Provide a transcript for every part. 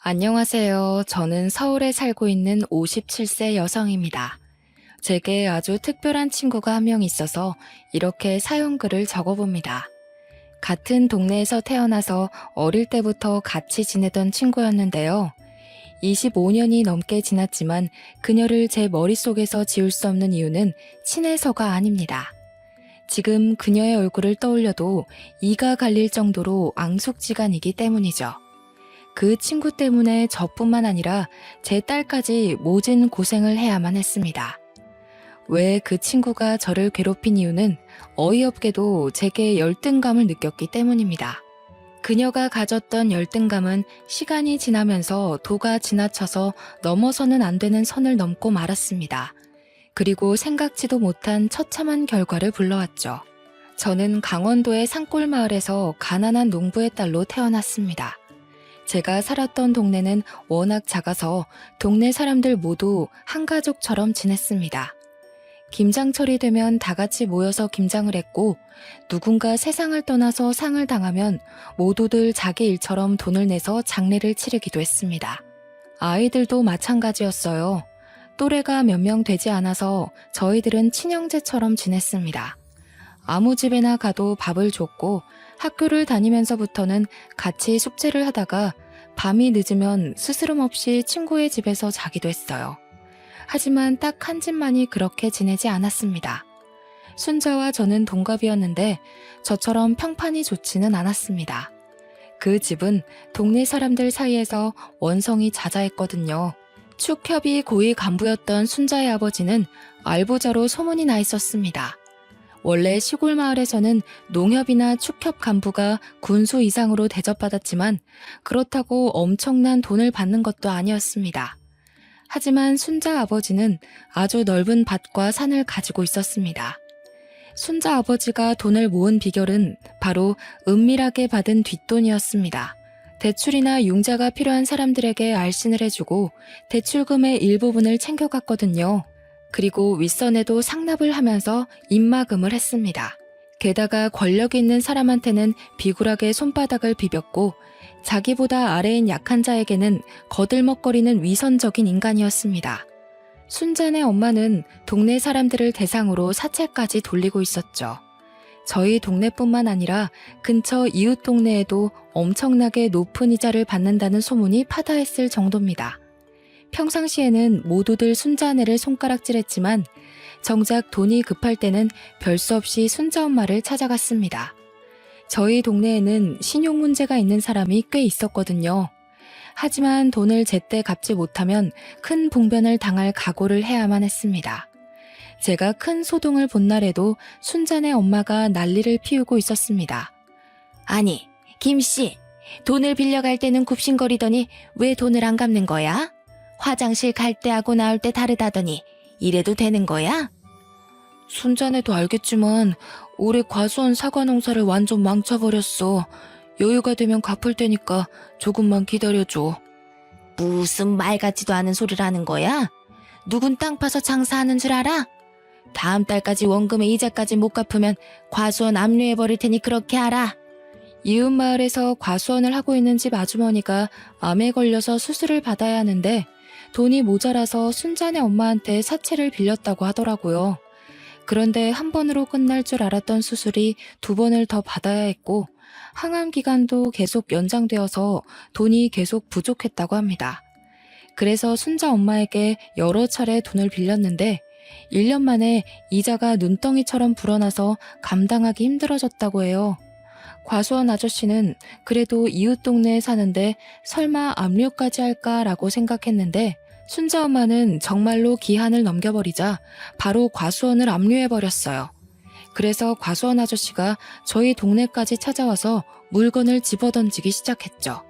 안녕하세요. 저는 서울에 살고 있는 57세 여성입니다. 제게 아주 특별한 친구가 한 명 있어서 이렇게 사연글을 적어봅니다. 같은 동네에서 태어나서 어릴 때부터 같이 지내던 친구였는데요. 25년이 넘게 지났지만 그녀를 제 머릿속에서 지울 수 없는 이유는 친해서가 아닙니다. 지금 그녀의 얼굴을 떠올려도 이가 갈릴 정도로 앙숙지간이기 때문이죠. 그 친구 때문에 저뿐만 아니라 제 딸까지 모진 고생을 해야만 했습니다. 왜 그 친구가 저를 괴롭힌 이유는 어이없게도 제게 열등감을 느꼈기 때문입니다. 그녀가 가졌던 열등감은 시간이 지나면서 도가 지나쳐서 넘어서는 안 되는 선을 넘고 말았습니다. 그리고 생각지도 못한 처참한 결과를 불러왔죠. 저는 강원도의 산골 마을에서 가난한 농부의 딸로 태어났습니다. 제가 살았던 동네는 워낙 작아서 동네 사람들 모두 한 가족처럼 지냈습니다. 김장철이 되면 다 같이 모여서 김장을 했고, 누군가 세상을 떠나서 상을 당하면 모두들 자기 일처럼 돈을 내서 장례를 치르기도 했습니다. 아이들도 마찬가지였어요. 또래가 몇 명 되지 않아서 저희들은 친형제처럼 지냈습니다. 아무 집에나 가도 밥을 줬고, 학교를 다니면서부터는 같이 숙제를 하다가 밤이 늦으면 스스럼 없이 친구의 집에서 자기도 했어요. 하지만 딱 한 집만이 그렇게 지내지 않았습니다. 순자와 저는 동갑이었는데 저처럼 평판이 좋지는 않았습니다. 그 집은 동네 사람들 사이에서 원성이 자자했거든요. 축협이 고위 간부였던 순자의 아버지는 알부자로 소문이 나 있었습니다. 원래 시골 마을에서는 농협이나 축협 간부가 군수 이상으로 대접받았지만 그렇다고 엄청난 돈을 받는 것도 아니었습니다. 하지만 순자 아버지는 아주 넓은 밭과 산을 가지고 있었습니다. 순자 아버지가 돈을 모은 비결은 바로 은밀하게 받은 뒷돈이었습니다. 대출이나 융자가 필요한 사람들에게 알신을 해주고 대출금의 일부분을 챙겨갔거든요. 그리고 윗선에도 상납을 하면서 입막음을 했습니다. 게다가 권력 있는 사람한테는 비굴하게 손바닥을 비볐고 자기보다 아래인 약한 자에게는 거들먹거리는 위선적인 인간이었습니다. 순잔의 엄마는 동네 사람들을 대상으로 사채까지 돌리고 있었죠. 저희 동네뿐만 아니라 근처 이웃 동네에도 엄청나게 높은 이자를 받는다는 소문이 파다했을 정도입니다. 평상시에는 모두들 순자네를 손가락질했지만 정작 돈이 급할 때는 별 수 없이 순자 엄마를 찾아갔습니다. 저희 동네에는 신용 문제가 있는 사람이 꽤 있었거든요. 하지만 돈을 제때 갚지 못하면 큰 봉변을 당할 각오를 해야만 했습니다. 제가 큰 소동을 본 날에도 순자네 엄마가 난리를 피우고 있었습니다. 아니, 김씨, 돈을 빌려갈 때는 굽신거리더니 왜 돈을 안 갚는 거야? 화장실 갈 때하고 나올 때 다르다더니 이래도 되는 거야? 순자네도 알겠지만 올해 과수원 사과 농사를 완전 망쳐버렸어. 여유가 되면 갚을 테니까 조금만 기다려줘. 무슨 말 같지도 않은 소리를 하는 거야? 누군 땅 파서 장사하는 줄 알아? 다음 달까지 원금의 이자까지 못 갚으면 과수원 압류해버릴 테니 그렇게 알아. 이웃 마을에서 과수원을 하고 있는 집 아주머니가 암에 걸려서 수술을 받아야 하는데 돈이 모자라서 순자네 엄마한테 사채를 빌렸다고 하더라고요. 그런데 한 번으로 끝날 줄 알았던 수술이 2번을 더 받아야 했고 항암 기간도 계속 연장되어서 돈이 계속 부족했다고 합니다. 그래서 순자 엄마에게 여러 차례 돈을 빌렸는데 1년 만에 이자가 눈덩이처럼 불어나서 감당하기 힘들어졌다고 해요. 과수원 아저씨는 그래도 이웃 동네에 사는데 설마 압류까지 할까라고 생각했는데 순자 엄마는 정말로 기한을 넘겨버리자 바로 과수원을 압류해버렸어요. 그래서 과수원 아저씨가 저희 동네까지 찾아와서 물건을 집어던지기 시작했죠.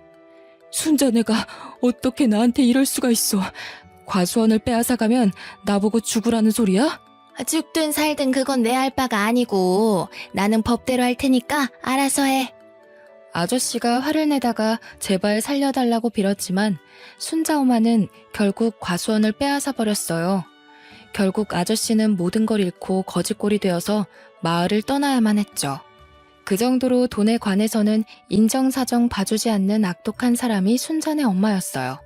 순자네가 어떻게 나한테 이럴 수가 있어. 과수원을 빼앗아가면 나보고 죽으라는 소리야? 죽든 살든 그건 내 할 바가 아니고 나는 법대로 할 테니까 알아서 해. 아저씨가 화를 내다가 제발 살려달라고 빌었지만 순자 엄마는 결국 과수원을 빼앗아 버렸어요. 결국 아저씨는 모든 걸 잃고 거지꼴이 되어서 마을을 떠나야만 했죠. 그 정도로 돈에 관해서는 인정사정 봐주지 않는 악독한 사람이 순자네 엄마였어요.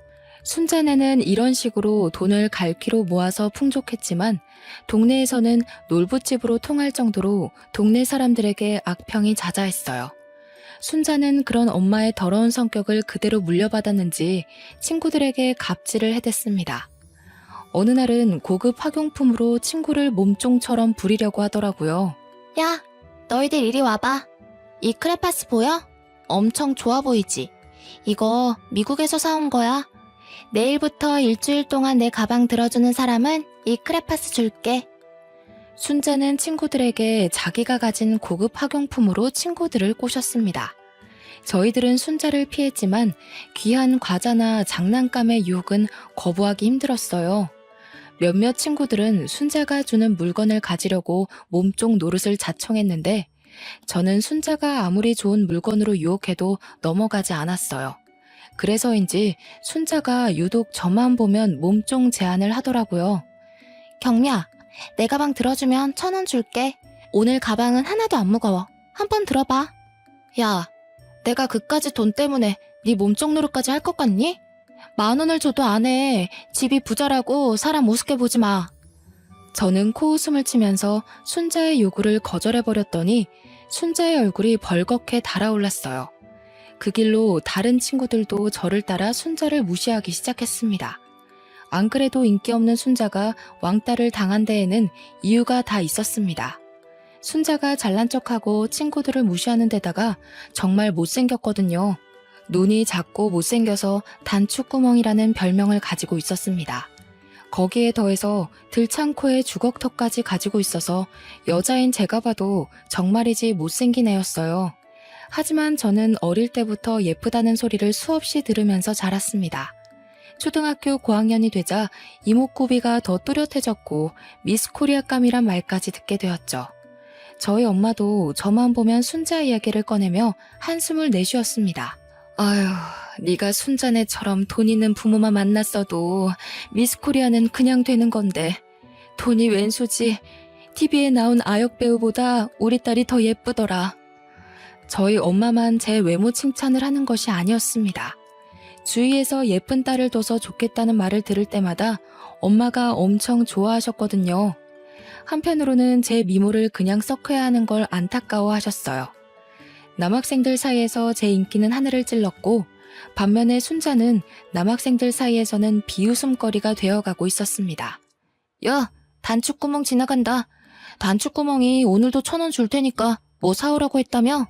순자네는 이런 식으로 돈을 갈퀴로 모아서 풍족했지만 동네에서는 놀부집으로 통할 정도로 동네 사람들에게 악평이 자자했어요. 순자는 그런 엄마의 더러운 성격을 그대로 물려받았는지 친구들에게 갑질을 해댔습니다. 어느 날은 고급 학용품으로 친구를 몸종처럼 부리려고 하더라고요. 야, 너희들 이리 와봐. 이 크레파스 보여? 엄청 좋아 보이지? 이거 미국에서 사온 거야. 내일부터 일주일 동안 내 가방 들어주는 사람은 이 크레파스 줄게. 순자는 친구들에게 자기가 가진 고급 학용품으로 친구들을 꼬셨습니다. 저희들은 순자를 피했지만 귀한 과자나 장난감의 유혹은 거부하기 힘들었어요. 몇몇 친구들은 순자가 주는 물건을 가지려고 몸종 노릇을 자청했는데 저는 순자가 아무리 좋은 물건으로 유혹해도 넘어가지 않았어요. 그래서인지 순자가 유독 저만 보면 몸종 제안을 하더라고요. 경미야, 내 가방 들어주면 1,000원 줄게. 오늘 가방은 하나도 안 무거워. 한번 들어봐. 야, 내가 그까지 돈 때문에 네 몸종 노릇까지 할 것 같니? 10,000원을 줘도 안 해. 집이 부자라고 사람 우습게 보지 마. 저는 코웃음을 치면서 순자의 요구를 거절해버렸더니 순자의 얼굴이 벌겋게 달아올랐어요. 그 길로 다른 친구들도 저를 따라 순자를 무시하기 시작했습니다. 안 그래도 인기 없는 순자가 왕따를 당한 데에는 이유가 다 있었습니다. 순자가 잘난 척하고 친구들을 무시하는 데다가 정말 못생겼거든요. 눈이 작고 못생겨서 단추구멍이라는 별명을 가지고 있었습니다. 거기에 더해서 들창코에 주걱턱까지 가지고 있어서 여자인 제가 봐도 정말이지 못생긴 애였어요. 하지만 저는 어릴 때부터 예쁘다는 소리를 수없이 들으면서 자랐습니다. 초등학교 고학년이 되자 이목구비가 더 뚜렷해졌고 미스코리아감이란 말까지 듣게 되었죠. 저희 엄마도 저만 보면 순자 이야기를 꺼내며 한숨을 내쉬었습니다. 아휴, 네가 순자네처럼 돈 있는 부모만 만났어도 미스코리아는 그냥 되는 건데 돈이 웬수지. TV에 나온 아역 배우보다 우리 딸이 더 예쁘더라. 저희 엄마만 제 외모 칭찬을 하는 것이 아니었습니다. 주위에서 예쁜 딸을 둬서 좋겠다는 말을 들을 때마다 엄마가 엄청 좋아하셨거든요. 한편으로는 제 미모를 그냥 썩혀야 하는 걸 안타까워하셨어요. 남학생들 사이에서 제 인기는 하늘을 찔렀고 반면에 순자는 남학생들 사이에서는 비웃음거리가 되어가고 있었습니다. 야, 단추구멍 지나간다. 단추구멍이 오늘도 1,000원 줄 테니까 뭐 사오라고 했다며?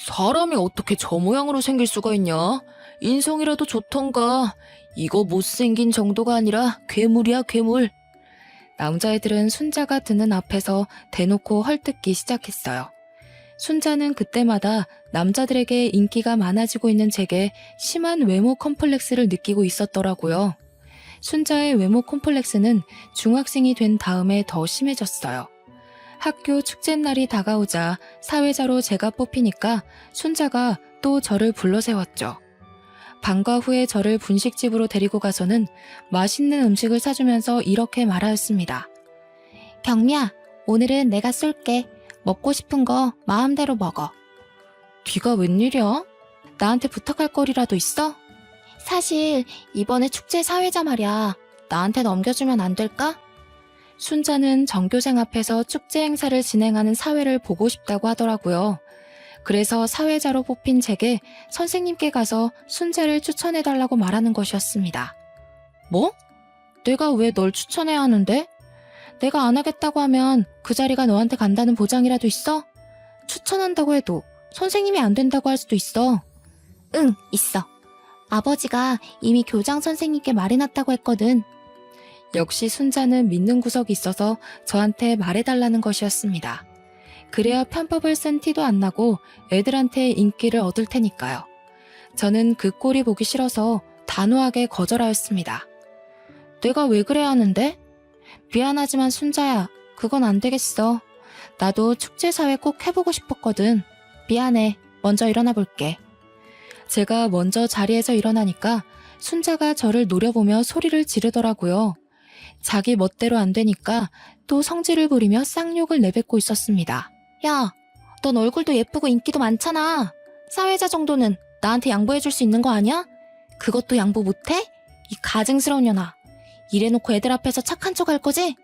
사람이 어떻게 저 모양으로 생길 수가 있냐? 인성이라도 좋던가. 이거 못생긴 정도가 아니라 괴물이야, 괴물. 남자애들은 순자가 드는 앞에서 대놓고 헐뜯기 시작했어요. 순자는 그때마다 남자들에게 인기가 많아지고 있는 제게 심한 외모 컴플렉스를 느끼고 있었더라고요. 순자의 외모 컴플렉스는 중학생이 된 다음에 더 심해졌어요. 학교 축제날이 다가오자 사회자로 제가 뽑히니까 순자가 또 저를 불러세웠죠. 방과 후에 저를 분식집으로 데리고 가서는 맛있는 음식을 사주면서 이렇게 말하였습니다. 경미야, 오늘은 내가 쏠게. 먹고 싶은 거 마음대로 먹어. 뒤가 웬일이야? 나한테 부탁할 거리라도 있어? 사실 이번에 축제 사회자 말이야. 나한테 넘겨주면 안 될까? 순자는 전교생 앞에서 축제 행사를 진행하는 사회를 보고 싶다고 하더라고요. 그래서 사회자로 뽑힌 제게 선생님께 가서 순자를 추천해달라고 말하는 것이었습니다. 뭐? 내가 왜 널 추천해야 하는데? 내가 안 하겠다고 하면 그 자리가 너한테 간다는 보장이라도 있어? 추천한다고 해도 선생님이 안 된다고 할 수도 있어. 응, 있어. 아버지가 이미 교장 선생님께 말해놨다고 했거든. 역시 순자는 믿는 구석이 있어서 저한테 말해달라는 것이었습니다. 그래야 편법을 쓴 티도 안 나고 애들한테 인기를 얻을 테니까요. 저는 그 꼴이 보기 싫어서 단호하게 거절하였습니다. 내가 왜 그래야 하는데? 미안하지만 순자야, 그건 안 되겠어. 나도 축제사회 꼭 해보고 싶었거든. 미안해. 먼저 일어나 볼게. 제가 먼저 자리에서 일어나니까 순자가 저를 노려보며 소리를 지르더라고요. 자기 멋대로 안 되니까 또 성질을 부리며 쌍욕을 내뱉고 있었습니다. 야, 넌 얼굴도 예쁘고 인기도 많잖아. 사회자 정도는 나한테 양보해줄 수 있는 거 아니야? 그것도 양보 못해? 이 가증스러운 년아. 이래놓고 애들 앞에서 착한 척 할 거지?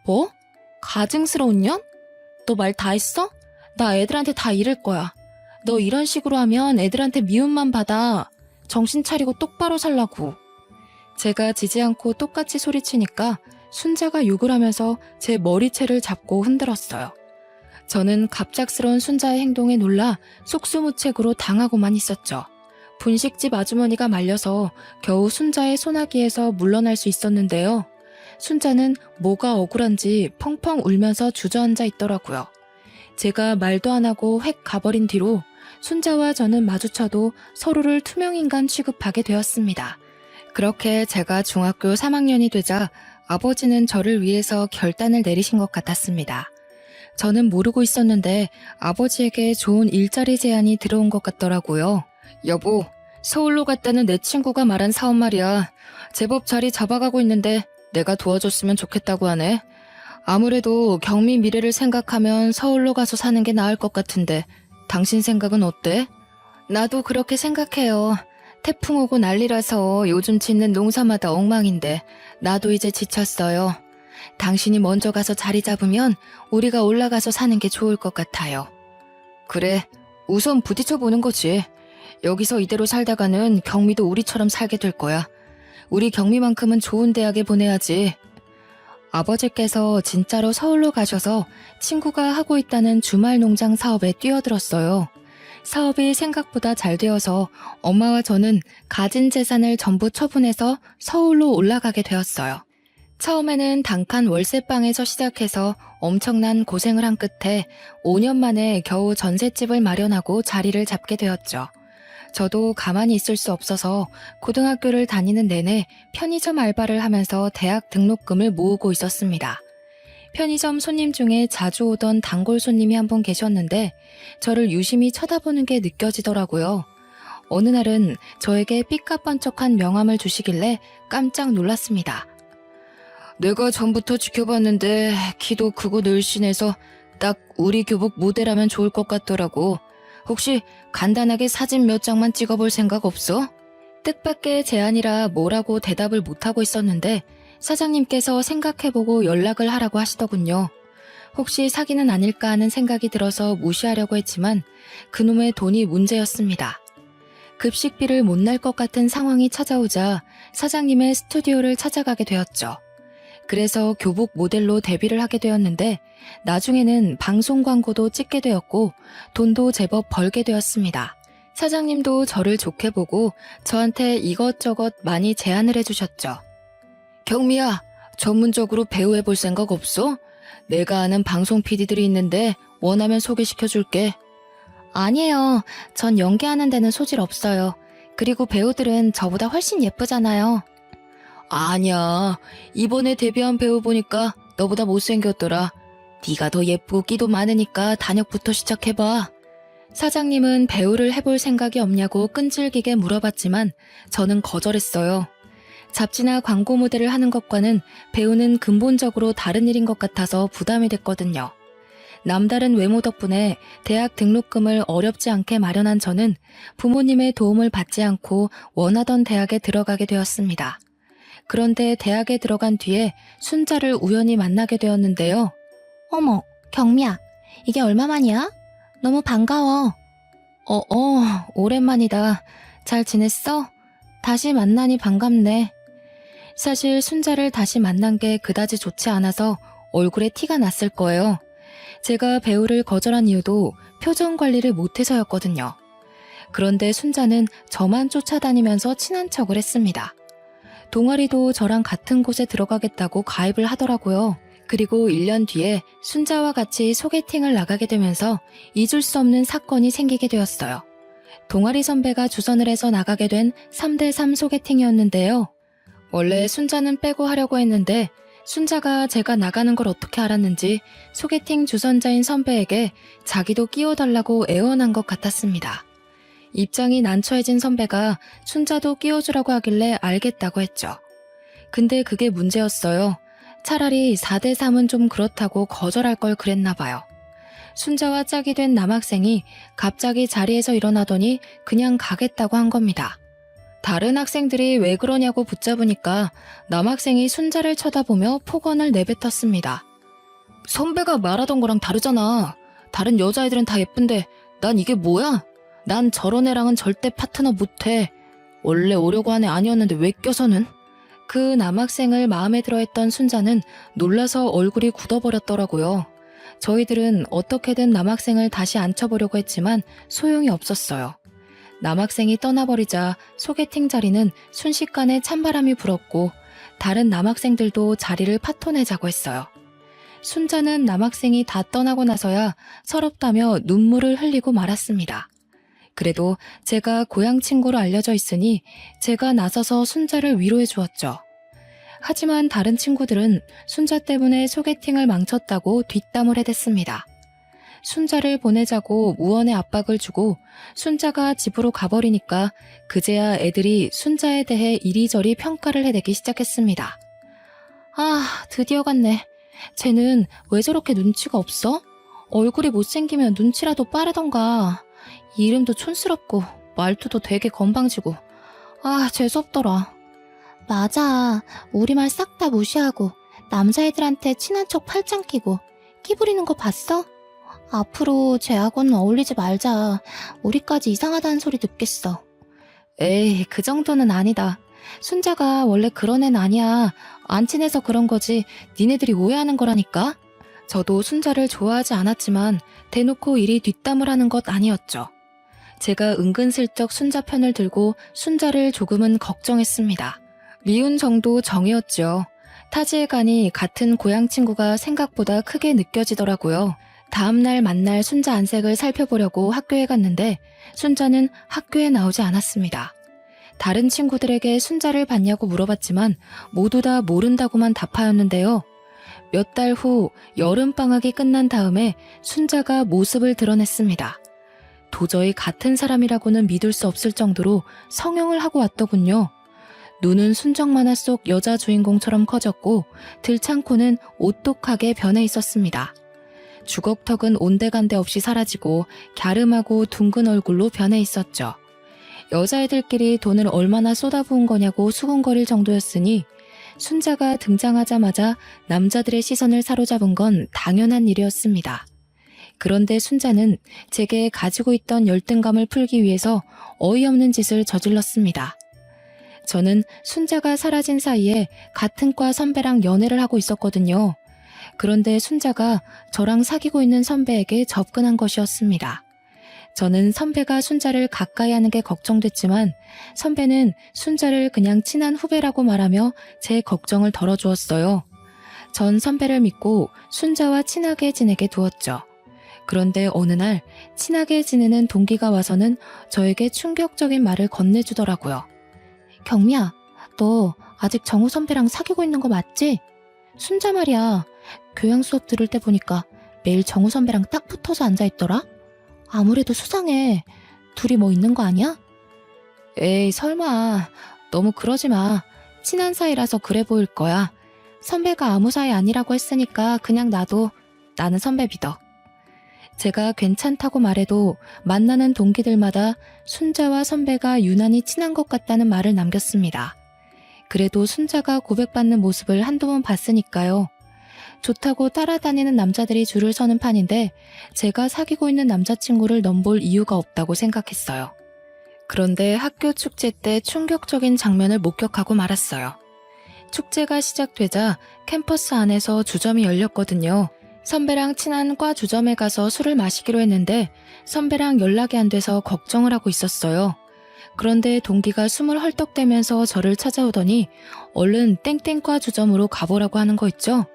뭐? 가증스러운 년? 너 말 다 했어? 나 애들한테 다 이럴 거야. 너 이런 식으로 하면 애들한테 미움만 받아. 정신 차리고 똑바로 살라고. 제가 지지 않고 똑같이 소리치니까 순자가 욕을 하면서 제 머리채를 잡고 흔들었어요. 저는 갑작스러운 순자의 행동에 놀라 속수무책으로 당하고만 있었죠. 분식집 아주머니가 말려서 겨우 순자의 소나기에서 물러날 수 있었는데요. 순자는 뭐가 억울한지 펑펑 울면서 주저앉아 있더라고요. 제가 말도 안 하고 획 가버린 뒤로 순자와 저는 마주쳐도 서로를 투명인간 취급하게 되었습니다. 그렇게 제가 중학교 3학년이 되자 아버지는 저를 위해서 결단을 내리신 것 같았습니다. 저는 모르고 있었는데 아버지에게 좋은 일자리 제안이 들어온 것 같더라고요. 여보, 서울로 갔다는 내 친구가 말한 사업 말이야. 제법 자리 잡아가고 있는데 내가 도와줬으면 좋겠다고 하네. 아무래도 경미 미래를 생각하면 서울로 가서 사는 게 나을 것 같은데 당신 생각은 어때? 나도 그렇게 생각해요. 태풍 오고 난리라서 요즘 짓는 농사마다 엉망인데 나도 이제 지쳤어요. 당신이 먼저 가서 자리 잡으면 우리가 올라가서 사는 게 좋을 것 같아요. 그래, 우선 부딪혀보는 거지. 여기서 이대로 살다가는 경미도 우리처럼 살게 될 거야. 우리 경미만큼은 좋은 대학에 보내야지. 아버지께서 진짜로 서울로 가셔서 친구가 하고 있다는 주말 농장 사업에 뛰어들었어요. 사업이 생각보다 잘 되어서 엄마와 저는 가진 재산을 전부 처분해서 서울로 올라가게 되었어요. 처음에는 단칸 월세방에서 시작해서 엄청난 고생을 한 끝에 5년 만에 겨우 전셋집을 마련하고 자리를 잡게 되었죠. 저도 가만히 있을 수 없어서 고등학교를 다니는 내내 편의점 알바를 하면서 대학 등록금을 모으고 있었습니다. 편의점 손님 중에 자주 오던 단골 손님이 한 분 계셨는데 저를 유심히 쳐다보는 게 느껴지더라고요. 어느 날은 저에게 삐까뻔쩍한 명함을 주시길래 깜짝 놀랐습니다. 내가 전부터 지켜봤는데 키도 크고 늘씬해서 딱 우리 교복 모델하면 좋을 것 같더라고. 혹시 간단하게 사진 몇 장만 찍어볼 생각 없어? 뜻밖의 제안이라 뭐라고 대답을 못하고 있었는데 사장님께서 생각해보고 연락을 하라고 하시더군요. 혹시 사기는 아닐까 하는 생각이 들어서 무시하려고 했지만 그놈의 돈이 문제였습니다. 급식비를 못 낼 것 같은 상황이 찾아오자 사장님의 스튜디오를 찾아가게 되었죠. 그래서 교복 모델로 데뷔를 하게 되었는데 나중에는 방송 광고도 찍게 되었고 돈도 제법 벌게 되었습니다. 사장님도 저를 좋게 보고 저한테 이것저것 많이 제안을 해주셨죠. 경미야, 전문적으로 배우해볼 생각 없어? 내가 아는 방송 PD들이 있는데 원하면 소개시켜줄게. 아니에요. 전 연기하는 데는 소질 없어요. 그리고 배우들은 저보다 훨씬 예쁘잖아요. 아니야. 이번에 데뷔한 배우 보니까 너보다 못생겼더라. 네가 더 예쁘고 끼도 많으니까 단역부터 시작해봐. 사장님은 배우를 해볼 생각이 없냐고 끈질기게 물어봤지만 저는 거절했어요. 잡지나 광고 모델을 하는 것과는 배우는 근본적으로 다른 일인 것 같아서 부담이 됐거든요. 남다른 외모 덕분에 대학 등록금을 어렵지 않게 마련한 저는 부모님의 도움을 받지 않고 원하던 대학에 들어가게 되었습니다. 그런데 대학에 들어간 뒤에 순자를 우연히 만나게 되었는데요. 어머, 경미야. 이게 얼마만이야? 너무 반가워. 오랜만이다. 잘 지냈어? 다시 만나니 반갑네. 사실 순자를 다시 만난 게 그다지 좋지 않아서 얼굴에 티가 났을 거예요. 제가 배우를 거절한 이유도 표정 관리를 못해서였거든요. 그런데 순자는 저만 쫓아다니면서 친한 척을 했습니다. 동아리도 저랑 같은 곳에 들어가겠다고 가입을 하더라고요. 그리고 1년 뒤에 순자와 같이 소개팅을 나가게 되면서 잊을 수 없는 사건이 생기게 되었어요. 동아리 선배가 주선을 해서 나가게 된 3대3 소개팅이었는데요. 원래 순자는 빼고 하려고 했는데 순자가 제가 나가는 걸 어떻게 알았는지 소개팅 주선자인 선배에게 자기도 끼워달라고 애원한 것 같았습니다. 입장이 난처해진 선배가 순자도 끼워주라고 하길래 알겠다고 했죠. 근데 그게 문제였어요. 차라리 4대3은 좀 그렇다고 거절할 걸 그랬나 봐요. 순자와 짝이 된 남학생이 갑자기 자리에서 일어나더니 그냥 가겠다고 한 겁니다. 다른 학생들이 왜 그러냐고 붙잡으니까 남학생이 순자를 쳐다보며 폭언을 내뱉었습니다. 선배가 말하던 거랑 다르잖아. 다른 여자애들은 다 예쁜데 난 이게 뭐야? 난 저런 애랑은 절대 파트너 못해. 원래 오려고 한 애 아니었는데 왜 껴서는? 그 남학생을 마음에 들어했던 순자는 놀라서 얼굴이 굳어버렸더라고요. 저희들은 어떻게든 남학생을 다시 앉혀보려고 했지만 소용이 없었어요. 남학생이 떠나버리자 소개팅 자리는 순식간에 찬바람이 불었고 다른 남학생들도 자리를 파토내자고 했어요. 순자는 남학생이 다 떠나고 나서야 서럽다며 눈물을 흘리고 말았습니다. 그래도 제가 고향 친구로 알려져 있으니 제가 나서서 순자를 위로해 주었죠. 하지만 다른 친구들은 순자 때문에 소개팅을 망쳤다고 뒷담을 해댔습니다. 순자를 보내자고 무언의 압박을 주고 순자가 집으로 가버리니까 그제야 애들이 순자에 대해 이리저리 평가를 해대기 시작했습니다. 아, 드디어 갔네. 쟤는 왜 저렇게 눈치가 없어? 얼굴이 못생기면 눈치라도 빠르던가. 이름도 촌스럽고 말투도 되게 건방지고. 아, 재수없더라. 맞아. 우리말 싹 다 무시하고 남자애들한테 친한 척 팔짱 끼고 끼 부리는 거 봤어? 앞으로 쟤하고는 어울리지 말자. 우리까지 이상하다는 소리 듣겠어. 에이, 그 정도는 아니다. 순자가 원래 그런 애는 아니야. 안 친해서 그런 거지. 니네들이 오해하는 거라니까. 저도 순자를 좋아하지 않았지만 대놓고 이리 뒷담을 하는 것 아니었죠. 제가 은근슬쩍 순자 편을 들고 순자를 조금은 걱정했습니다. 미운 정도 정이었죠. 타지에 가니 같은 고향 친구가 생각보다 크게 느껴지더라고요. 다음날 만날 순자 안색을 살펴보려고 학교에 갔는데 순자는 학교에 나오지 않았습니다. 다른 친구들에게 순자를 봤냐고 물어봤지만 모두 다 모른다고만 답하였는데요. 몇 달 후 여름방학이 끝난 다음에 순자가 모습을 드러냈습니다. 도저히 같은 사람이라고는 믿을 수 없을 정도로 성형을 하고 왔더군요. 눈은 순정 만화 속 여자 주인공처럼 커졌고 들창코는 오똑하게 변해 있었습니다. 주걱턱은 온데간데 없이 사라지고 갸름하고 둥근 얼굴로 변해 있었죠. 여자애들끼리 돈을 얼마나 쏟아부은 거냐고 수군거릴 정도였으니 순자가 등장하자마자 남자들의 시선을 사로잡은 건 당연한 일이었습니다. 그런데 순자는 제게 가지고 있던 열등감을 풀기 위해서 어이없는 짓을 저질렀습니다. 저는 순자가 사라진 사이에 같은 과 선배랑 연애를 하고 있었거든요. 그런데 순자가 저랑 사귀고 있는 선배에게 접근한 것이었습니다. 저는 선배가 순자를 가까이 하는 게 걱정됐지만 선배는 순자를 그냥 친한 후배라고 말하며 제 걱정을 덜어주었어요. 전 선배를 믿고 순자와 친하게 지내게 두었죠. 그런데 어느 날 친하게 지내는 동기가 와서는 저에게 충격적인 말을 건네주더라고요. 경미야, 너 아직 정우 선배랑 사귀고 있는 거 맞지? 순자 말이야. 교양 수업 들을 때 보니까 매일 정우 선배랑 딱 붙어서 앉아있더라? 아무래도 수상해. 둘이 뭐 있는 거 아니야? 에이, 설마. 너무 그러지 마. 친한 사이라서 그래 보일 거야. 선배가 아무 사이 아니라고 했으니까 그냥 나는 선배 믿어. 제가 괜찮다고 말해도 만나는 동기들마다 순자와 선배가 유난히 친한 것 같다는 말을 남겼습니다. 그래도 순자가 고백받는 모습을 한두 번 봤으니까요. 좋다고 따라다니는 남자들이 줄을 서는 판인데 제가 사귀고 있는 남자친구를 넘볼 이유가 없다고 생각했어요. 그런데 학교 축제 때 충격적인 장면을 목격하고 말았어요. 축제가 시작되자 캠퍼스 안에서 주점이 열렸거든요. 선배랑 친한 과 주점에 가서 술을 마시기로 했는데 선배랑 연락이 안 돼서 걱정을 하고 있었어요. 그런데 동기가 숨을 헐떡대면서 저를 찾아오더니 얼른 땡땡과 주점으로 가보라고 하는 거 있죠?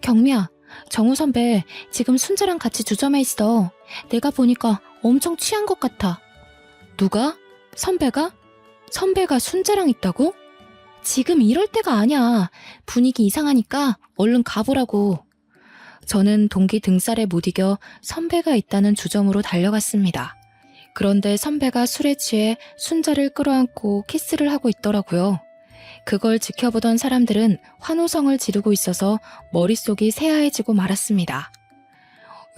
경미야, 정우 선배 지금 순자랑 같이 주점에 있어. 내가 보니까 엄청 취한 것 같아. 누가? 선배가? 선배가 순자랑 있다고? 지금 이럴 때가 아니야. 분위기 이상하니까 얼른 가보라고. 저는 동기 등살에 못 이겨 선배가 있다는 주점으로 달려갔습니다. 그런데 선배가 술에 취해 순자를 끌어안고 키스를 하고 있더라고요. 그걸 지켜보던 사람들은 환호성을 지르고 있어서 머릿속이 새하얘지고 말았습니다.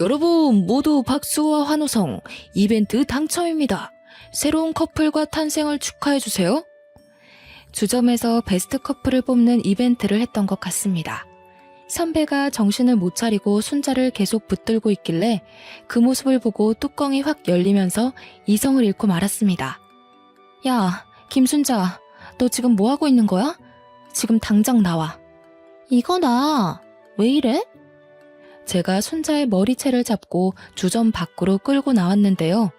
여러분 모두 박수와 환호성, 이벤트 당첨입니다. 새로운 커플과 탄생을 축하해주세요. 주점에서 베스트 커플을 뽑는 이벤트를 했던 것 같습니다. 선배가 정신을 못 차리고 순자를 계속 붙들고 있길래 그 모습을 보고 뚜껑이 확 열리면서 이성을 잃고 말았습니다. 야, 김순자, 너 지금 뭐 하고 있는 거야? 지금 당장 나와. 이거나. 왜 이래? 제가 순자의 머리채를 잡고 주점 밖으로 끌고 나왔는데요.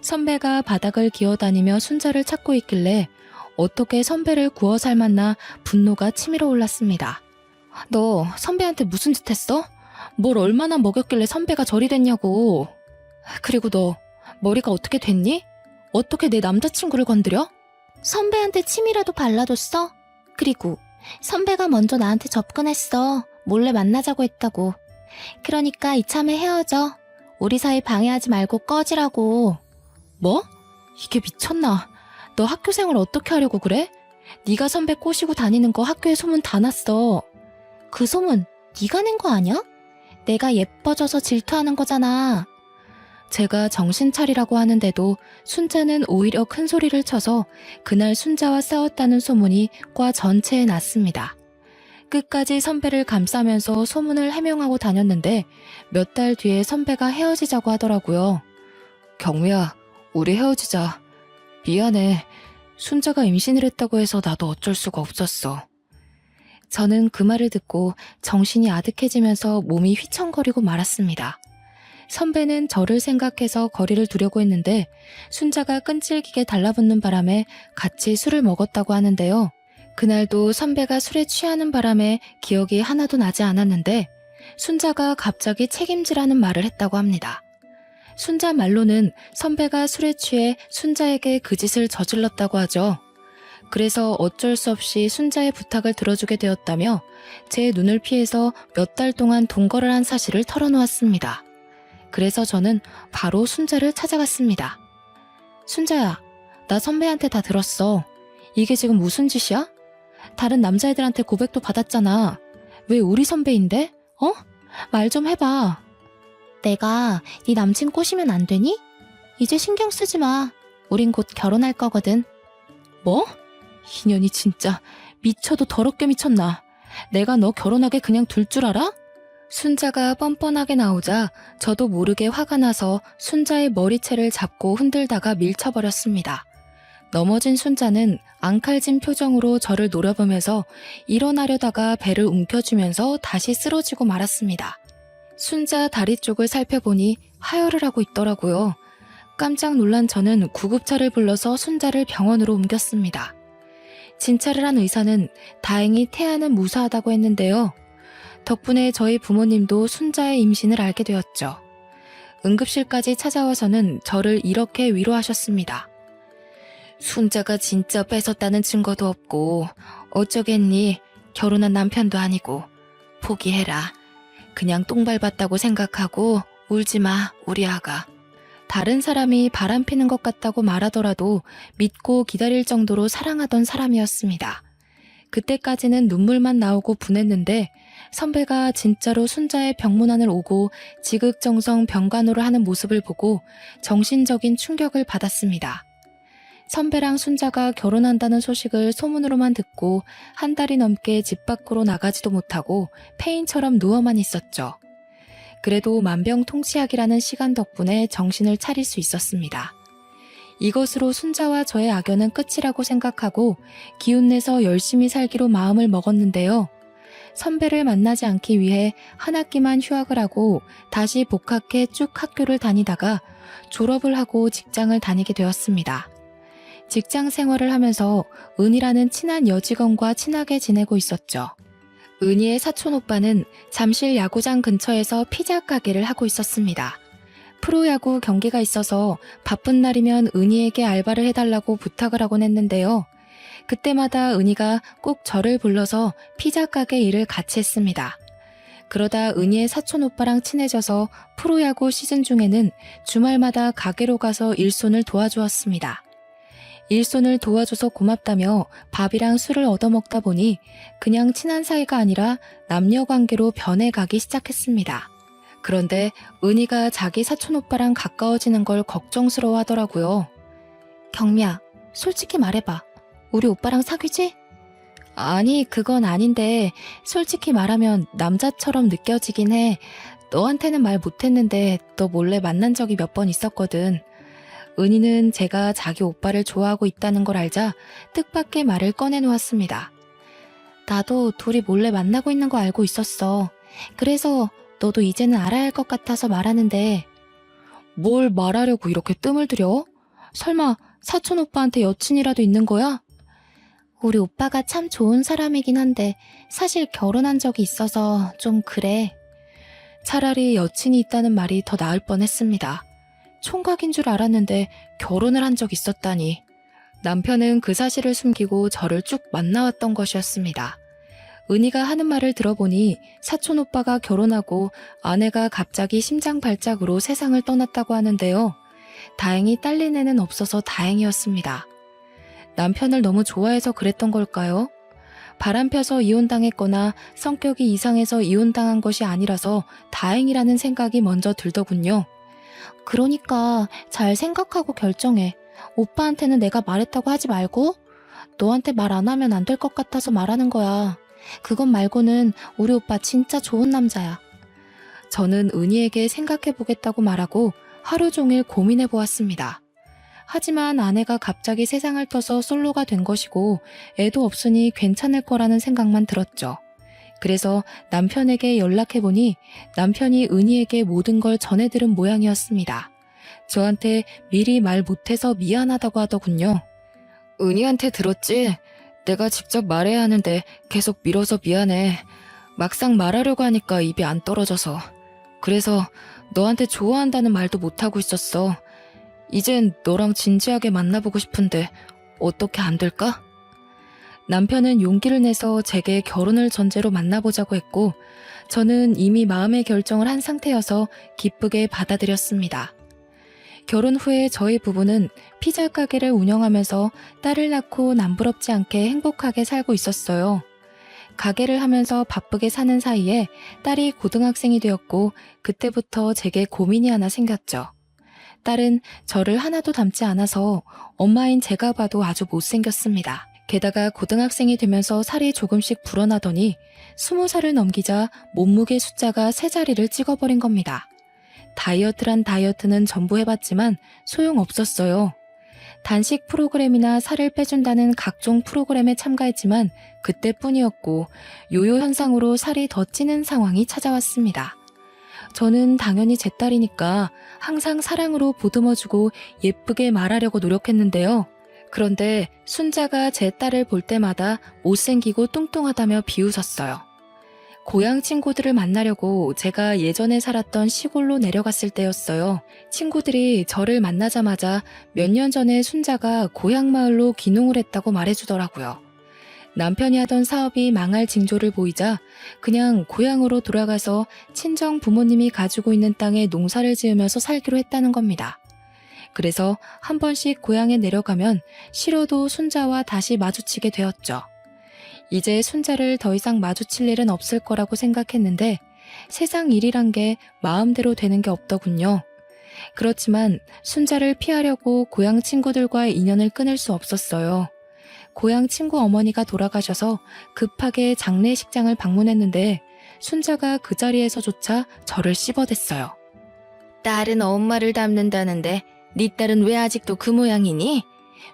선배가 바닥을 기어다니며 순자를 찾고 있길래 어떻게 선배를 구워 삶았나 분노가 치밀어 올랐습니다. 너 선배한테 무슨 짓 했어? 뭘 얼마나 먹였길래 선배가 저리 됐냐고. 그리고 너 머리가 어떻게 됐니? 어떻게 내 남자친구를 건드려? 선배한테 침이라도 발라줬어? 그리고 선배가 먼저 나한테 접근했어. 몰래 만나자고 했다고. 그러니까 이참에 헤어져. 우리 사이 방해하지 말고 꺼지라고. 뭐? 이게 미쳤나? 너 학교 생활 어떻게 하려고 그래? 네가 선배 꼬시고 다니는 거 학교에 소문 다 났어. 그 소문 네가 낸 거 아니야? 내가 예뻐져서 질투하는 거잖아. 제가 정신 차리라고 하는데도 순자는 오히려 큰 소리를 쳐서 그날 순자와 싸웠다는 소문이 과 전체에 났습니다. 끝까지 선배를 감싸면서 소문을 해명하고 다녔는데 몇 달 뒤에 선배가 헤어지자고 하더라고요. 경미야, 우리 헤어지자. 미안해. 순자가 임신을 했다고 해서 나도 어쩔 수가 없었어. 저는 그 말을 듣고 정신이 아득해지면서 몸이 휘청거리고 말았습니다. 선배는 저를 생각해서 거리를 두려고 했는데 순자가 끈질기게 달라붙는 바람에 같이 술을 먹었다고 하는데요. 그날도 선배가 술에 취하는 바람에 기억이 하나도 나지 않았는데 순자가 갑자기 책임지라는 말을 했다고 합니다. 순자 말로는 선배가 술에 취해 순자에게 그 짓을 저질렀다고 하죠. 그래서 어쩔 수 없이 순자의 부탁을 들어주게 되었다며 제 눈을 피해서 몇 달 동안 동거를 한 사실을 털어놓았습니다. 그래서 저는 바로 순자를 찾아갔습니다. 순자야, 나 선배한테 다 들었어. 이게 지금 무슨 짓이야? 다른 남자애들한테 고백도 받았잖아. 왜 우리 선배인데? 말 좀 해봐. 내가 네 남친 꼬시면 안 되니? 이제 신경 쓰지 마. 우린 곧 결혼할 거거든. 뭐? 이년이 진짜 미쳐도 더럽게 미쳤나. 내가 너 결혼하게 그냥 둘 줄 알아? 순자가 뻔뻔하게 나오자 저도 모르게 화가 나서 순자의 머리채를 잡고 흔들다가 밀쳐버렸습니다. 넘어진 순자는 앙칼진 표정으로 저를 노려보면서 일어나려다가 배를 움켜쥐면서 다시 쓰러지고 말았습니다. 순자 다리 쪽을 살펴보니 하혈을 하고 있더라고요. 깜짝 놀란 저는 구급차를 불러서 순자를 병원으로 옮겼습니다. 진찰을 한 의사는 다행히 태아는 무사하다고 했는데요. 덕분에 저희 부모님도 순자의 임신을 알게 되었죠. 응급실까지 찾아와서는 저를 이렇게 위로하셨습니다. 순자가 진짜 뺏었다는 증거도 없고 어쩌겠니? 결혼한 남편도 아니고. 포기해라. 그냥 똥 밟았다고 생각하고 울지 마, 우리 아가. 다른 사람이 바람피는 것 같다고 말하더라도 믿고 기다릴 정도로 사랑하던 사람이었습니다. 그때까지는 눈물만 나오고 분했는데 선배가 진짜로 순자의 병문안을 오고 지극정성 병간호를 하는 모습을 보고 정신적인 충격을 받았습니다. 선배랑 순자가 결혼한다는 소식을 소문으로만 듣고 한 달이 넘게 집 밖으로 나가지도 못하고 폐인처럼 누워만 있었죠. 그래도 만병통치약이라는 시간 덕분에 정신을 차릴 수 있었습니다. 이것으로 순자와 저의 악연은 끝이라고 생각하고 기운내서 열심히 살기로 마음을 먹었는데요. 선배를 만나지 않기 위해 한 학기만 휴학을 하고 다시 복학해 쭉 학교를 다니다가 졸업을 하고 직장을 다니게 되었습니다. 직장 생활을 하면서 은희라는 친한 여직원과 친하게 지내고 있었죠. 은희의 사촌 오빠는 잠실 야구장 근처에서 피자 가게를 하고 있었습니다. 프로야구 경기가 있어서 바쁜 날이면 은희에게 알바를 해달라고 부탁을 하곤 했는데요. 그때마다 은희가 꼭 저를 불러서 피자 가게 일을 같이 했습니다. 그러다 은희의 사촌 오빠랑 친해져서 프로야구 시즌 중에는 주말마다 가게로 가서 일손을 도와주었습니다. 일손을 도와줘서 고맙다며 밥이랑 술을 얻어먹다 보니 그냥 친한 사이가 아니라 남녀 관계로 변해가기 시작했습니다. 그런데 은희가 자기 사촌 오빠랑 가까워지는 걸 걱정스러워 하더라고요. 경미야, 솔직히 말해봐. 우리 오빠랑 사귀지? 아니, 그건 아닌데 솔직히 말하면 남자처럼 느껴지긴 해. 너한테는 말 못했는데 너 몰래 만난 적이 몇 번 있었거든. 은희는 제가 자기 오빠를 좋아하고 있다는 걸 알자 뜻밖의 말을 꺼내놓았습니다. 나도 둘이 몰래 만나고 있는 거 알고 있었어. 그래서 너도 이제는 알아야 할 것 같아서 말하는데. 뭘 말하려고 이렇게 뜸을 들여? 설마 사촌 오빠한테 여친이라도 있는 거야? 우리 오빠가 참 좋은 사람이긴 한데 사실 결혼한 적이 있어서 좀 그래. 차라리 여친이 있다는 말이 더 나을 뻔했습니다. 총각인 줄 알았는데 결혼을 한 적 있었다니. 남편은 그 사실을 숨기고 저를 쭉 만나왔던 것이었습니다. 은희가 하는 말을 들어보니 사촌 오빠가 결혼하고 아내가 갑자기 심장 발작으로 세상을 떠났다고 하는데요. 다행히 딸린 애는 없어서 다행이었습니다. 남편을 너무 좋아해서 그랬던 걸까요? 바람펴서 이혼당했거나 성격이 이상해서 이혼당한 것이 아니라서 다행이라는 생각이 먼저 들더군요. 그러니까 잘 생각하고 결정해. 오빠한테는 내가 말했다고 하지 말고 너한테 말 안 하면 안 될 것 같아서 말하는 거야. 그것 말고는 우리 오빠 진짜 좋은 남자야. 저는 은희에게 생각해보겠다고 말하고 하루 종일 고민해보았습니다. 하지만 아내가 갑자기 세상을 떠서 솔로가 된 것이고 애도 없으니 괜찮을 거라는 생각만 들었죠. 그래서 남편에게 연락해보니 남편이 은희에게 모든 걸 전해들은 모양이었습니다. 저한테 미리 말 못해서 미안하다고 하더군요. 은희한테 들었지? 내가 직접 말해야 하는데 계속 미뤄서 미안해. 막상 말하려고 하니까 입이 안 떨어져서. 그래서 너한테 좋아한다는 말도 못하고 있었어. 이젠 너랑 진지하게 만나보고 싶은데 어떻게 안 될까? 남편은 용기를 내서 제게 결혼을 전제로 만나보자고 했고 저는 이미 마음의 결정을 한 상태여서 기쁘게 받아들였습니다. 결혼 후에 저희 부부는 피자 가게를 운영하면서 딸을 낳고 남부럽지 않게 행복하게 살고 있었어요. 가게를 하면서 바쁘게 사는 사이에 딸이 고등학생이 되었고 그때부터 제게 고민이 하나 생겼죠. 딸은 저를 하나도 닮지 않아서 엄마인 제가 봐도 아주 못생겼습니다. 게다가 고등학생이 되면서 살이 조금씩 불어나더니 20살을 넘기자 몸무게 숫자가 3자리를 찍어버린 겁니다. 다이어트란 다이어트는 전부 해봤지만 소용없었어요. 단식 프로그램이나 살을 빼준다는 각종 프로그램에 참가했지만 그때뿐이었고 요요 현상으로 살이 더 찌는 상황이 찾아왔습니다. 저는 당연히 제 딸이니까 항상 사랑으로 보듬어주고 예쁘게 말하려고 노력했는데요. 그런데 순자가 제 딸을 볼 때마다 못생기고 뚱뚱하다며 비웃었어요. 고향 친구들을 만나려고 제가 예전에 살았던 시골로 내려갔을 때였어요. 친구들이 저를 만나자마자 몇 년 전에 순자가 고향 마을로 귀농을 했다고 말해주더라고요. 남편이 하던 사업이 망할 징조를 보이자 그냥 고향으로 돌아가서 친정 부모님이 가지고 있는 땅에 농사를 지으면서 살기로 했다는 겁니다. 그래서 한 번씩 고향에 내려가면 싫어도 순자와 다시 마주치게 되었죠. 이제 순자를 더 이상 마주칠 일은 없을 거라고 생각했는데 세상 일이란 게 마음대로 되는 게 없더군요. 그렇지만 순자를 피하려고 고향 친구들과의 인연을 끊을 수 없었어요. 고향 친구 어머니가 돌아가셔서 급하게 장례식장을 방문했는데 순자가 그 자리에서조차 저를 씹어댔어요. 딸은 엄마를 닮는다는데 네 딸은 왜 아직도 그 모양이니?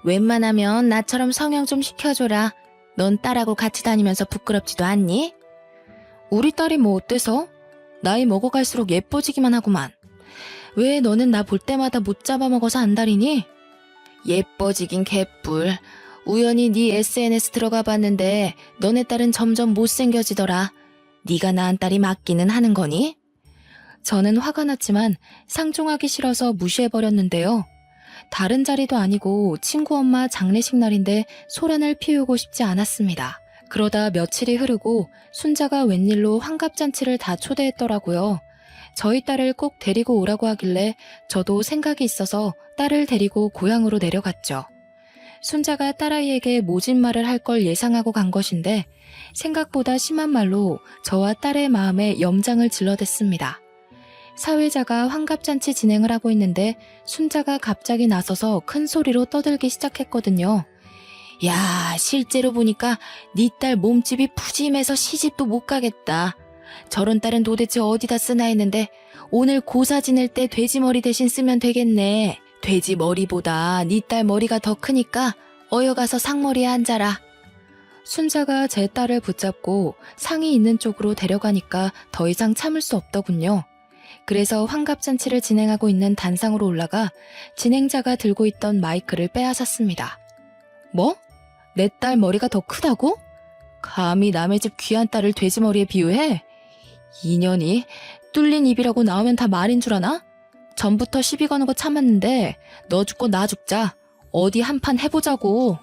웬만하면 나처럼 성형 좀 시켜줘라. 넌 딸하고 같이 다니면서 부끄럽지도 않니? 우리 딸이 뭐 어때서? 나이 먹어갈수록 예뻐지기만 하구만. 왜 너는 나 볼 때마다 못 잡아먹어서 안달이니? 예뻐지긴 개뿔. 우연히 네 SNS 들어가 봤는데 너네 딸은 점점 못생겨지더라. 네가 낳은 딸이 맞기는 하는 거니? 저는 화가 났지만 상종하기 싫어서 무시해버렸는데요. 다른 자리도 아니고 친구 엄마 장례식 날인데 소란을 피우고 싶지 않았습니다. 그러다 며칠이 흐르고 순자가 웬일로 환갑잔치를 다 초대했더라고요. 저희 딸을 꼭 데리고 오라고 하길래 저도 생각이 있어서 딸을 데리고 고향으로 내려갔죠. 순자가 딸아이에게 모진 말을 할 걸 예상하고 간 것인데 생각보다 심한 말로 저와 딸의 마음에 염장을 질러댔습니다. 사회자가 환갑잔치 진행을 하고 있는데 순자가 갑자기 나서서 큰 소리로 떠들기 시작했거든요. 야, 실제로 보니까 네 딸 몸집이 푸짐해서 시집도 못 가겠다. 저런 딸은 도대체 어디다 쓰나 했는데 오늘 고사 지낼 때 돼지머리 대신 쓰면 되겠네. 돼지 머리보다 네 딸 머리가 더 크니까 어여가서 상머리에 앉아라. 순자가 제 딸을 붙잡고 상이 있는 쪽으로 데려가니까 더 이상 참을 수 없더군요. 그래서 환갑잔치를 진행하고 있는 단상으로 올라가 진행자가 들고 있던 마이크를 빼앗았습니다. 뭐? 내 딸 머리가 더 크다고? 감히 남의 집 귀한 딸을 돼지머리에 비유해? 인연이 뚫린 입이라고 나오면 다 말인 줄 아나? 전부터 시비 거는 거 참았는데 너 죽고 나 죽자. 어디 한판 해보자고.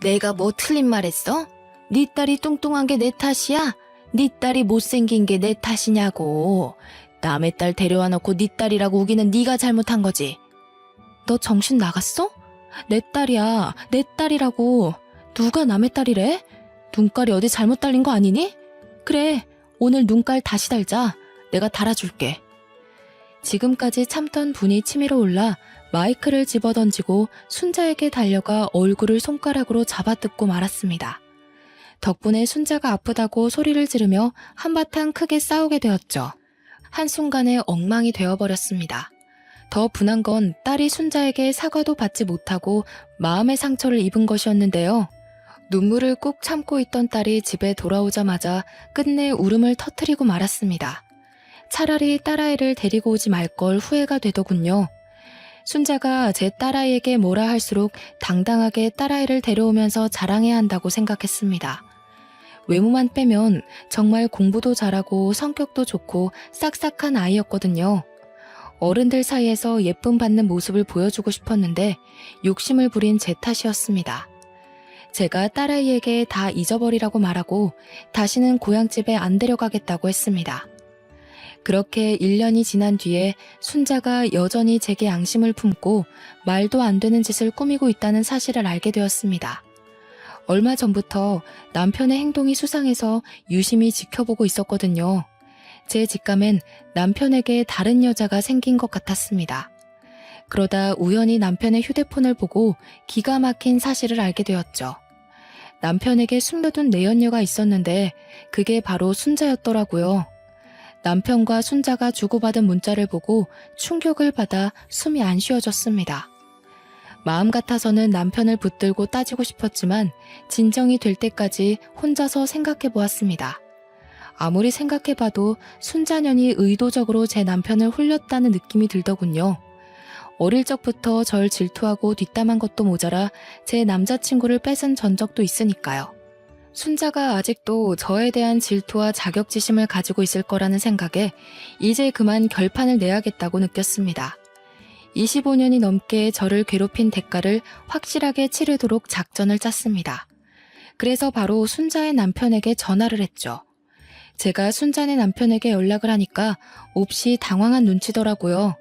내가 뭐 틀린 말 했어? 네 딸이 뚱뚱한 게 내 탓이야? 네 딸이 못생긴 게 내 탓이냐고. 남의 딸 데려와 놓고 네 딸이라고 우기는 네가 잘못한 거지. 너 정신 나갔어? 내 딸이야. 내 딸이라고. 누가 남의 딸이래? 눈깔이 어디 잘못 달린 거 아니니? 그래, 오늘 눈깔 다시 달자. 내가 달아줄게. 지금까지 참던 분이 치밀어 올라 마이크를 집어던지고 순자에게 달려가 얼굴을 손가락으로 잡아뜯고 말았습니다. 덕분에 순자가 아프다고 소리를 지르며 한바탕 크게 싸우게 되었죠. 한순간에 엉망이 되어버렸습니다. 더 분한 건 딸이 순자에게 사과도 받지 못하고 마음의 상처를 입은 것이었는데요. 눈물을 꾹 참고 있던 딸이 집에 돌아오자마자 끝내 울음을 터뜨리고 말았습니다. 차라리 딸아이를 데리고 오지 말 걸 후회가 되더군요. 순자가 제 딸아이에게 뭐라 할수록 당당하게 딸아이를 데려오면서 자랑해야 한다고 생각했습니다. 외모만 빼면 정말 공부도 잘하고 성격도 좋고 싹싹한 아이였거든요. 어른들 사이에서 예쁨 받는 모습을 보여주고 싶었는데 욕심을 부린 제 탓이었습니다. 제가 딸아이에게 다 잊어버리라고 말하고 다시는 고향집에 안 데려가겠다고 했습니다. 그렇게 1년이 지난 뒤에 순자가 여전히 제게 양심을 품고 말도 안 되는 짓을 꾸미고 있다는 사실을 알게 되었습니다. 얼마 전부터 남편의 행동이 수상해서 유심히 지켜보고 있었거든요. 제 직감엔 남편에게 다른 여자가 생긴 것 같았습니다. 그러다 우연히 남편의 휴대폰을 보고 기가 막힌 사실을 알게 되었죠. 남편에게 숨겨둔 내연녀가 있었는데 그게 바로 순자였더라고요. 남편과 순자가 주고받은 문자를 보고 충격을 받아 숨이 안 쉬어졌습니다. 마음 같아서는 남편을 붙들고 따지고 싶었지만 진정이 될 때까지 혼자서 생각해 보았습니다. 아무리 생각해봐도 순자년이 의도적으로 제 남편을 홀렸다는 느낌이 들더군요. 어릴 적부터 절 질투하고 뒷담한 것도 모자라 제 남자친구를 뺏은 전적도 있으니까요. 순자가 아직도 저에 대한 질투와 자격지심을 가지고 있을 거라는 생각에 이제 그만 결판을 내야겠다고 느꼈습니다. 25년이 넘게 저를 괴롭힌 대가를 확실하게 치르도록 작전을 짰습니다. 그래서 바로 순자의 남편에게 전화를 했죠. 제가 순자네 남편에게 연락을 하니까 몹시 당황한 눈치더라고요.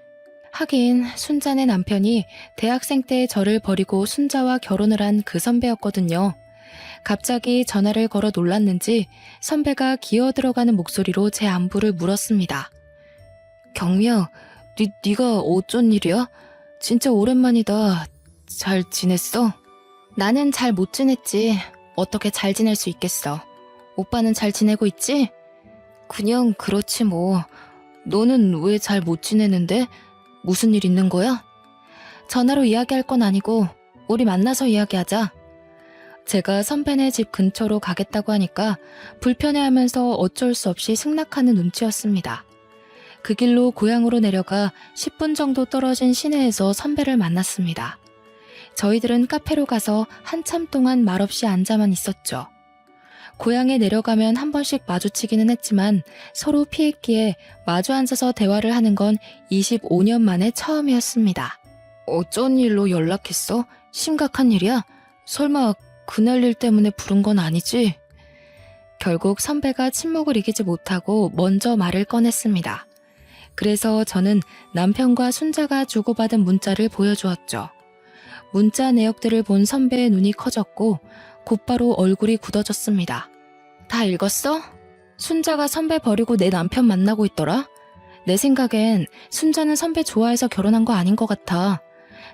하긴 순자네 남편이 대학생 때 저를 버리고 순자와 결혼을 한 그 선배였거든요. 갑자기 전화를 걸어 놀랐는지 선배가 기어들어가는 목소리로 제 안부를 물었습니다. 경미야, 네가 어쩐 일이야? 진짜 오랜만이다. 잘 지냈어? 나는 잘 못 지냈지. 어떻게 잘 지낼 수 있겠어. 오빠는 잘 지내고 있지? 그냥 그렇지 뭐. 너는 왜 잘 못 지내는데? 무슨 일 있는 거야? 전화로 이야기할 건 아니고 우리 만나서 이야기하자. 제가 선배네 집 근처로 가겠다고 하니까 불편해하면서 어쩔 수 없이 승낙하는 눈치였습니다. 그 길로 고향으로 내려가 10분 정도 떨어진 시내에서 선배를 만났습니다. 저희들은 카페로 가서 한참 동안 말없이 앉아만 있었죠. 고향에 내려가면 한 번씩 마주치기는 했지만 서로 피했기에 마주 앉아서 대화를 하는 건 25년 만에 처음이었습니다. 어쩐 일로 연락했어? 심각한 일이야? 설마 그날 일 때문에 부른 건 아니지? 결국 선배가 침묵을 이기지 못하고 먼저 말을 꺼냈습니다. 그래서 저는 남편과 순자가 주고받은 문자를 보여주었죠. 문자 내역들을 본 선배의 눈이 커졌고 곧바로 얼굴이 굳어졌습니다. 다 읽었어? 순자가 선배 버리고 내 남편 만나고 있더라? 내 생각엔 순자는 선배 좋아해서 결혼한 거 아닌 것 같아.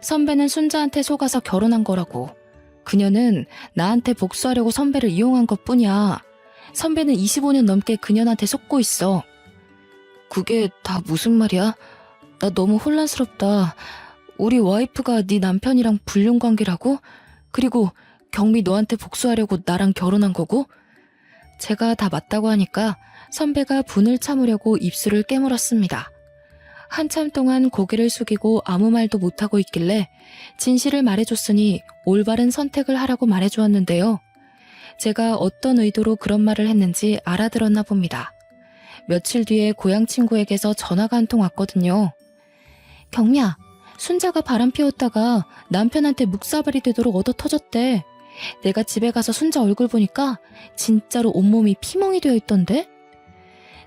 선배는 순자한테 속아서 결혼한 거라고. 그녀는 나한테 복수하려고 선배를 이용한 것뿐이야. 선배는 25년 넘게 그녀한테 속고 있어. 그게 다 무슨 말이야? 나 너무 혼란스럽다. 우리 와이프가 네 남편이랑 불륜 관계라고? 그리고 경미 너한테 복수하려고 나랑 결혼한 거고? 제가 다 맞다고 하니까 선배가 분을 참으려고 입술을 깨물었습니다. 한참 동안 고개를 숙이고 아무 말도 못하고 있길래 진실을 말해줬으니 올바른 선택을 하라고 말해주었는데요. 제가 어떤 의도로 그런 말을 했는지 알아들었나 봅니다. 며칠 뒤에 고향 친구에게서 전화가 한 통 왔거든요. 경미야, 순자가 바람 피웠다가 남편한테 묵사발이 되도록 얻어 터졌대. 내가 집에 가서 순자 얼굴 보니까 진짜로 온몸이 피멍이 되어 있던데?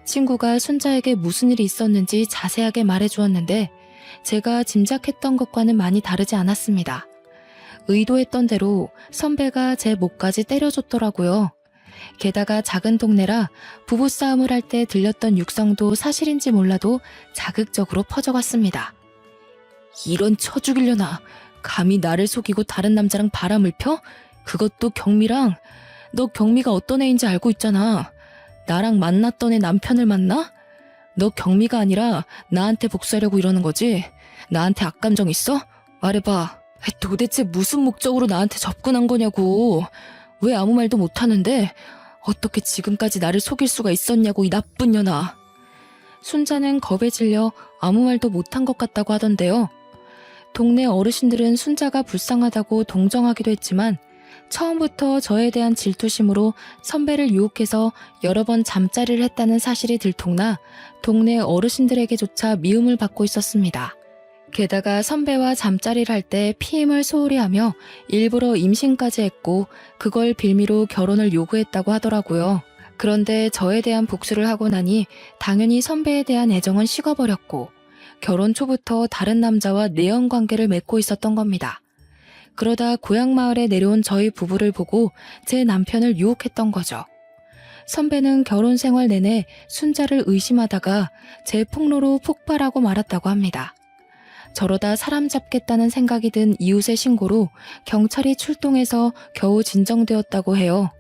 친구가 순자에게 무슨 일이 있었는지 자세하게 말해주었는데 제가 짐작했던 것과는 많이 다르지 않았습니다. 의도했던 대로 선배가 제 목까지 때려줬더라고요. 게다가 작은 동네라 부부싸움을 할 때 들렸던 육성도 사실인지 몰라도 자극적으로 퍼져갔습니다. 이런 쳐 죽이려나. 감히 나를 속이고 다른 남자랑 바람을 펴? 그것도 경미랑. 너 경미가 어떤 애인지 알고 있잖아. 나랑 만났던 애 남편을 만나? 너 경미가 아니라 나한테 복수하려고 이러는 거지? 나한테 악감정 있어? 말해봐. 도대체 무슨 목적으로 나한테 접근한 거냐고. 왜 아무 말도 못하는데? 어떻게 지금까지 나를 속일 수가 있었냐고, 이 나쁜 년아. 순자는 겁에 질려 아무 말도 못한 것 같다고 하던데요. 동네 어르신들은 순자가 불쌍하다고 동정하기도 했지만 처음부터 저에 대한 질투심으로 선배를 유혹해서 여러 번 잠자리를 했다는 사실이 들통나 동네 어르신들에게조차 미움을 받고 있었습니다. 게다가 선배와 잠자리를 할 때 피임을 소홀히 하며 일부러 임신까지 했고 그걸 빌미로 결혼을 요구했다고 하더라고요. 그런데 저에 대한 복수를 하고 나니 당연히 선배에 대한 애정은 식어버렸고 결혼 초부터 다른 남자와 내연 관계를 맺고 있었던 겁니다. 그러다 고향 마을에 내려온 저희 부부를 보고 제 남편을 유혹했던 거죠. 선배는 결혼 생활 내내 순자를 의심하다가 제 폭로로 폭발하고 말았다고 합니다. 저러다 사람 잡겠다는 생각이 든 이웃의 신고로 경찰이 출동해서 겨우 진정되었다고 해요.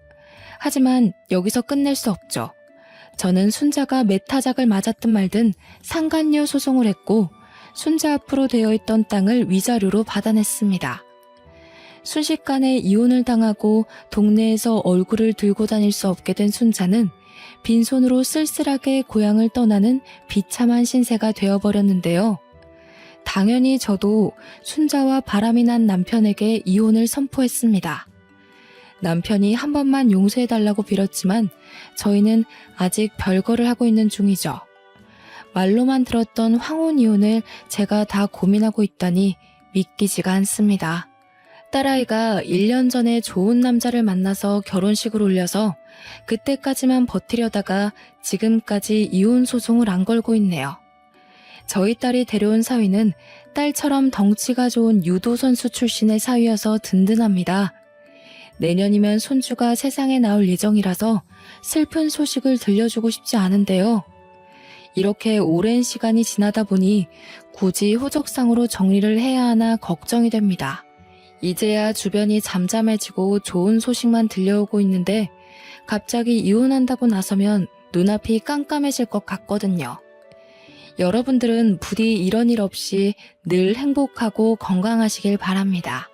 하지만 여기서 끝낼 수 없죠. 저는 순자가 메타작을 맞았든 말든 상간녀 소송을 했고 순자 앞으로 되어 있던 땅을 위자료로 받아냈습니다. 순식간에 이혼을 당하고 동네에서 얼굴을 들고 다닐 수 없게 된 순자는 빈손으로 쓸쓸하게 고향을 떠나는 비참한 신세가 되어버렸는데요. 당연히 저도 순자와 바람이 난 남편에게 이혼을 선포했습니다. 남편이 한 번만 용서해달라고 빌었지만 저희는 아직 별거를 하고 있는 중이죠. 말로만 들었던 황혼 이혼을 제가 다 고민하고 있다니 믿기지가 않습니다. 딸아이가 1년 전에 좋은 남자를 만나서 결혼식을 올려서 그때까지만 버티려다가 지금까지 이혼 소송을 안 걸고 있네요. 저희 딸이 데려온 사위는 딸처럼 덩치가 좋은 유도 선수 출신의 사위여서 든든합니다. 내년이면 손주가 세상에 나올 예정이라서 슬픈 소식을 들려주고 싶지 않은데요. 이렇게 오랜 시간이 지나다 보니 굳이 호적상으로 정리를 해야 하나 걱정이 됩니다. 이제야 주변이 잠잠해지고 좋은 소식만 들려오고 있는데 갑자기 이혼한다고 나서면 눈앞이 깜깜해질 것 같거든요. 여러분들은 부디 이런 일 없이 늘 행복하고 건강하시길 바랍니다.